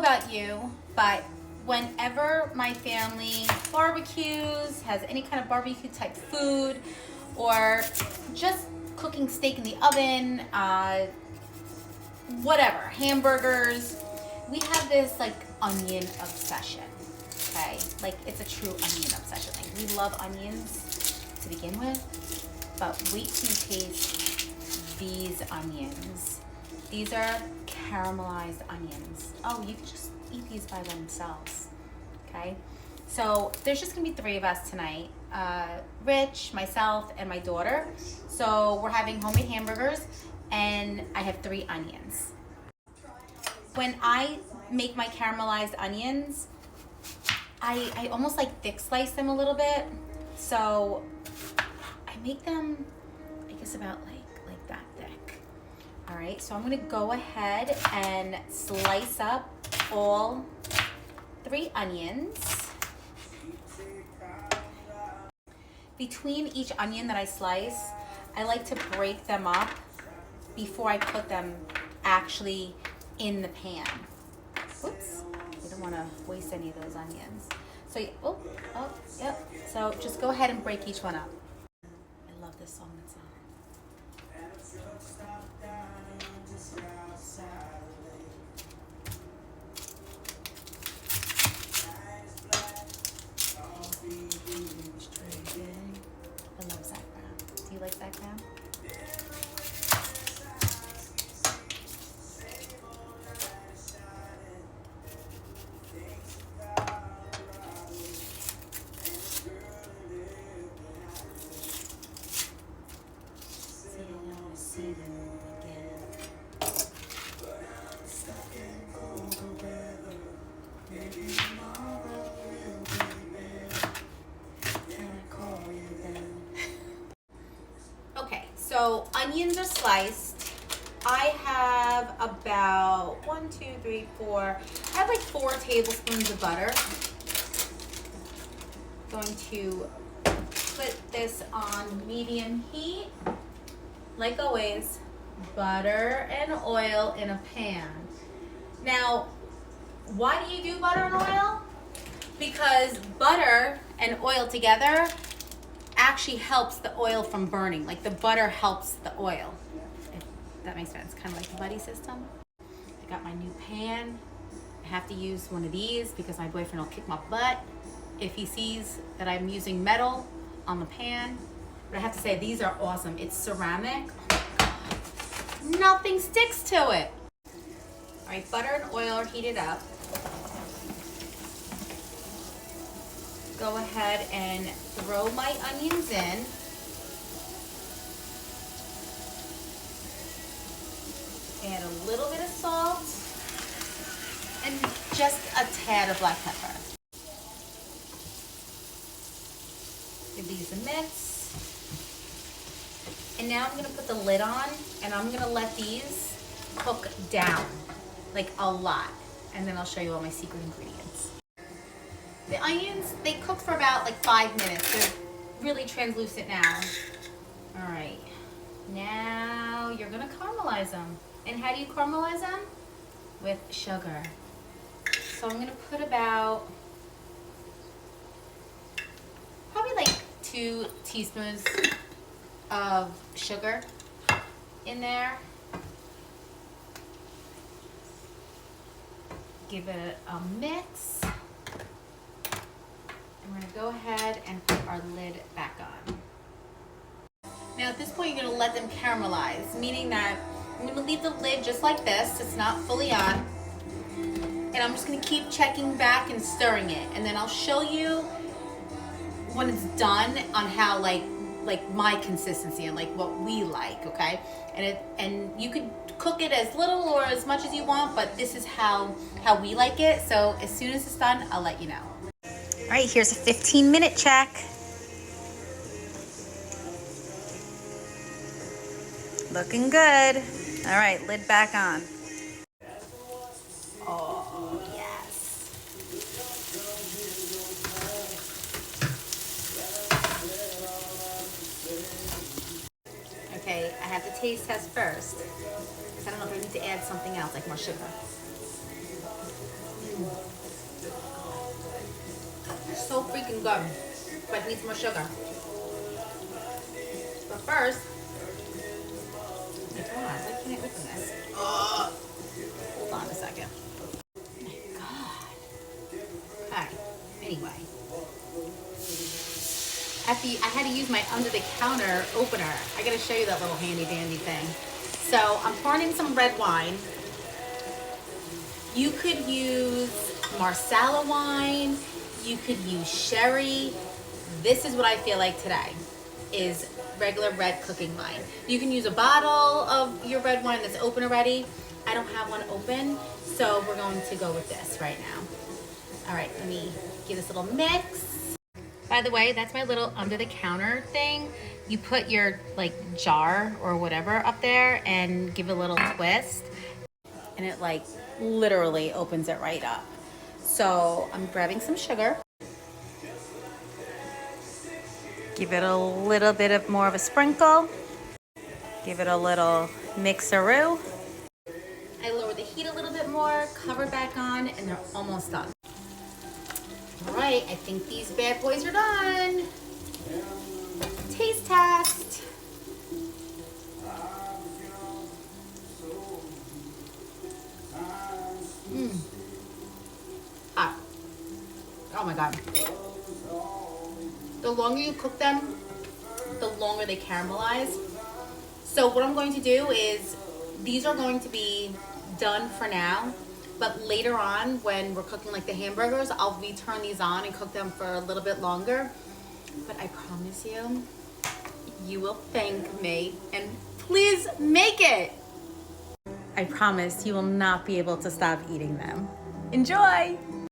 about you, but whenever my family barbecues, has any kind of barbecue type food, or just cooking steak in the oven, whatever, hamburgers, we have this like onion obsession, okay? Like it's a true onion obsession. Like we love onions to begin with, but wait till you taste these onions. These are caramelized onions. Oh, you can just eat these by themselves, okay? So there's just gonna be 3 of us tonight. Rich, myself, and my daughter. So we're having homemade hamburgers, and I have 3 onions. When I make my caramelized onions, I almost like thick slice them a little bit. So I make them, I guess about like that thick. All right, so I'm gonna go ahead and slice up all 3 onions. Between each onion that I slice, I like to break them up before I put them actually in the pan. Oops, we don't want to waste any of those onions. So, yep. So just go ahead and break each one up. I love this song that's on. I love Zach Brown. Do you like Zach Brown? Okay, so onions are sliced. I have about 1, 2, 3, 4. I have like 4 tablespoons of butter. Going to put this on medium heat. Like always, butter and oil in a pan. Now, why do you do butter and oil? Because butter and oil together actually helps the oil from burning. Like the butter helps the oil, if that makes sense. Kind of like the buddy system. I got my new pan. I have to use one of these because my boyfriend will kick my butt if he sees that I'm using metal on the pan. But I have to say, these are awesome. It's ceramic. Nothing sticks to it. All right, butter and oil are heated up. Go ahead and throw my onions in. Add a little bit of salt and just a tad of black pepper. Give these a mix. And now I'm gonna put the lid on and I'm gonna let these cook down, like a lot. And then I'll show you all my secret ingredients. The onions, they cook for about like 5 minutes. They're really translucent now. All right, now you're gonna caramelize them. And how do you caramelize them? With sugar. So I'm gonna put about, probably like 2 teaspoons of sugar in there. Give it a mix. And we're gonna go ahead and put our lid back on. Now at this point, you're gonna let them caramelize, meaning that I'm gonna leave the lid just like this. It's not fully on. And I'm just gonna keep checking back and stirring it. And then I'll show you when it's done on how like my consistency and like what we like, okay? And you could cook it as little or as much as you want, but this is how we like it. So as soon as it's done, I'll let you know. All right, here's a 15-minute check. Looking good. All right, lid back on. Oh, yes. Okay, I have the taste test first, because I don't know if I need to add something else, like more sugar. looking good, but it needs more sugar. But first, my God, why can't I open this? Hold on a second. Oh my God. Okay, anyway. I had to use my under-the-counter opener. I gotta show you that little handy-dandy thing. So I'm pouring in some red wine. You could use Marsala wine. You could use sherry. This is what I feel like today, is regular red cooking wine. You can use a bottle of your red wine that's open already. I don't have one open, so we're going to go with this right now. All right, let me give this a little mix. By the way, that's my little under the counter thing. You put your like jar or whatever up there and give it a little twist, and it like literally opens it right up. So I'm grabbing some sugar. Give it a little bit of more of a sprinkle. Give it a little mixeroo. I lower the heat a little bit more, cover back on, and they're almost done. All right, I think these bad boys are done. Taste test. Hot. Oh my God. The longer you cook them, the longer they caramelize. So what I'm going to do is, these are going to be done for now, but later on when we're cooking like the hamburgers, I'll return these on and cook them for a little bit longer. But I promise you, you will thank me, and please make it. I promise you will not be able to stop eating them. Enjoy.